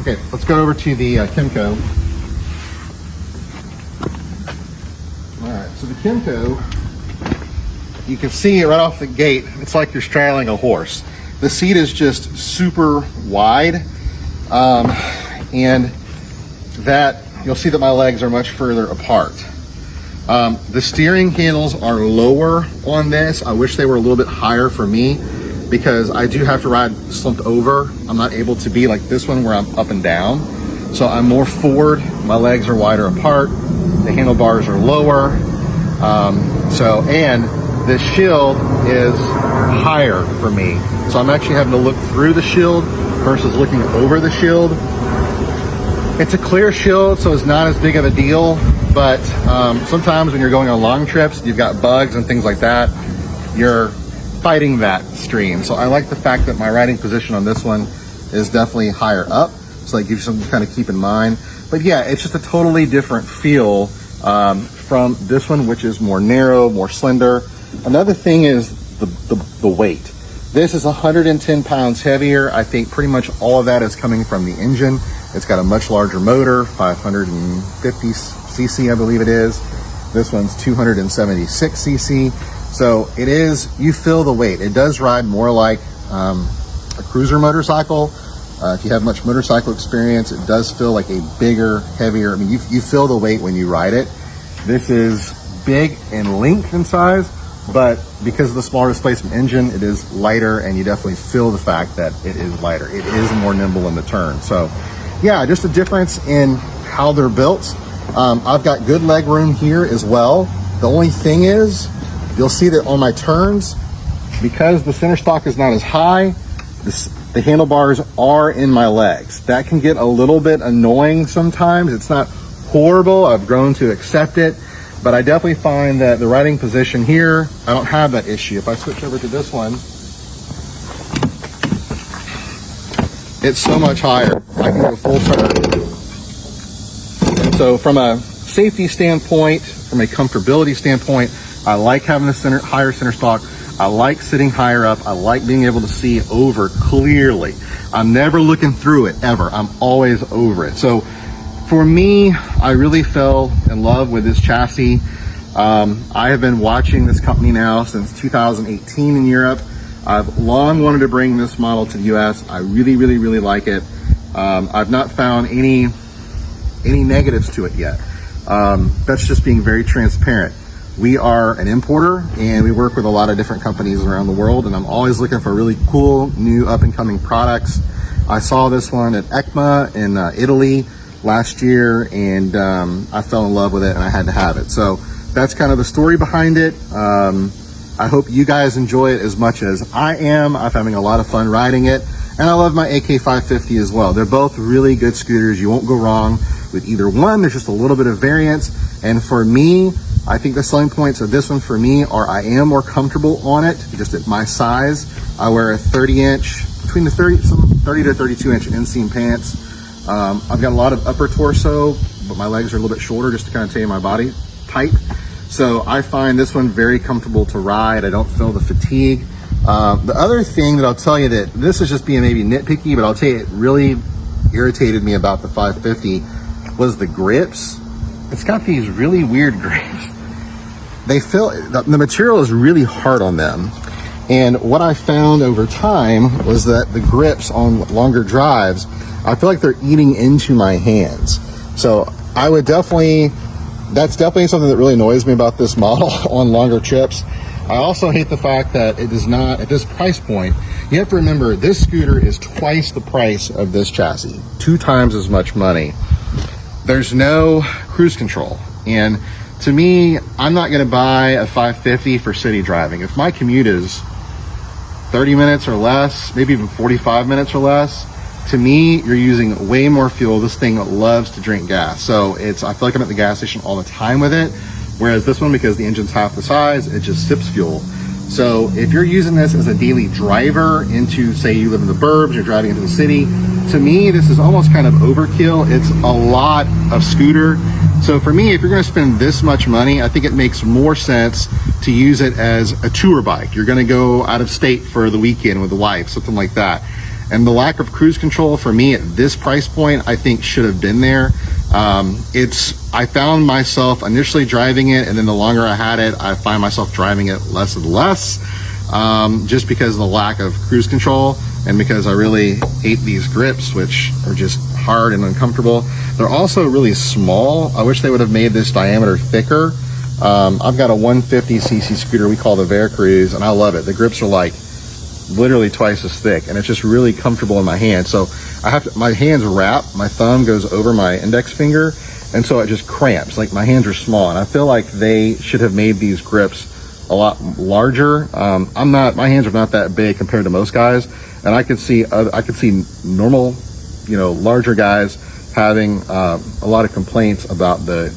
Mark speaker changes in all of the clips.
Speaker 1: Okay, let's go over to the Kymco. All right, so the Kymco, you can see right off the gate, it's like you're straddling a horse. The seat is just super wide, and that you'll see that my legs are much further apart. The steering handles are lower on this. I wish they were a little bit higher for me because I do have to ride slumped over. I'm not able to be like this one where I'm up and down. So I'm more forward, my legs are wider apart, the handlebars are lower. And the shield is higher for me. So I'm actually having to look through the shield versus looking over the shield. It's a clear shield, so it's not as big of a deal, but sometimes when you're going on long trips, you've got bugs and things like that, you're fighting that stream. So I like the fact that my riding position on this one is definitely higher up, so that gives you something to kind of keep in mind. But yeah, it's just a totally different feel from this one, which is more narrow, more slender. Another thing is the weight. This is 110 pounds heavier. I think pretty much all of that is coming from the engine. It's got a much larger motor, 550 cc, I believe it is. This one's 276 cc. So it is, you feel the weight. It does ride more like a cruiser motorcycle. If you have much motorcycle experience, it does feel like a bigger, heavier, I mean, you feel the weight when you ride it. This is big in length and size, but because of the smaller displacement engine, it is lighter, and you definitely feel the fact that it is lighter. It is more nimble in the turn. So yeah, just a difference in how they're built. I've got good leg room here as well. The only thing is, you'll see that on my turns, because the center stock is not as high, the handlebars are in my legs. That can get a little bit annoying sometimes. It's not horrible. I've grown to accept it, but I definitely find that the riding position here, I don't have that issue. If I switch over to this one, it's so much higher. I can go full turn. And so from a safety standpoint, from a comfortability standpoint, I like having the higher center stock. I like sitting higher up. I like being able to see over clearly. I'm never looking through it, ever. I'm always over it. So for me, I really fell in love with this chassis. I have been watching this company now since 2018 in Europe. I've long wanted to bring this model to the US. I really, really, really like it. I've not found any negatives to it yet. That's just being very transparent. We are an importer, and we work with a lot of different companies around the world, and I'm always looking for really cool, new up-and-coming products. I saw this one at ECMA in Italy last year, and I fell in love with it, and I had to have it. So that's kind of the story behind it. I hope you guys enjoy it as much as I am. I'm having a lot of fun riding it, and I love my AK550 as well. They're both really good scooters. You won't go wrong with either one. There's just a little bit of variance, and for me, I think the selling points of this one for me are I am more comfortable on it, just at my size. I wear a 30-inch, between the 30 to 32-inch inseam pants. I've got a lot of upper torso, but my legs are a little bit shorter just to kind of tell you my body type. So I find this one very comfortable to ride. I don't feel the fatigue. The other thing that I'll tell you, that this is just being maybe nitpicky, but I'll tell you it really irritated me about the 550 was the grips. It's got these really weird grips. They feel, the material is really hard on them. And what I found over time was that the grips on longer drives, I feel like they're eating into my hands. So I would definitely, that's definitely something that really annoys me about this model on longer trips. I also hate the fact that it does not, at this price point, you have to remember this scooter is twice the price of this chassis, 2 times as much money. There's no cruise control. And to me, I'm not gonna buy a 550 for city driving. If my commute is 30 minutes or less, maybe even 45 minutes or less, to me, you're using way more fuel. This thing loves to drink gas. So I feel like I'm at the gas station all the time with it. Whereas this one, because the engine's half the size, it just sips fuel. So if you're using this as a daily driver into, say you live in the burbs, you're driving into the city, to me, this is almost kind of overkill. It's a lot of scooter. So for me, if you're gonna spend this much money, I think it makes more sense to use it as a tour bike. You're gonna go out of state for the weekend with the wife, something like that. And the lack of cruise control for me at this price point, I think should have been there. I found myself initially driving it, and then the longer I had it, I find myself driving it less and less, just because of the lack of cruise control, and because I really hate these grips, which are just hard and uncomfortable. They're also really small. I wish they would have made this diameter thicker. I've got a 150cc scooter we call the Veracruz, and I love it. The grips are like literally twice as thick, and it's just really comfortable in my hand. So my hands wrap, my thumb goes over my index finger, and so it just cramps. Like, my hands are small, and I feel like they should have made these grips a lot larger. My hands are not that big compared to most guys, and I could see normal, larger guys having a lot of complaints about the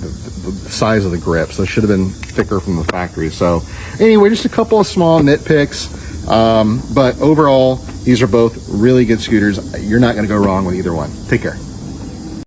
Speaker 1: size of the grips. They should have been thicker from the factory. So anyway, just a couple of small nitpicks. But overall, these are both really good scooters. You're not going to go wrong with either one. Take care.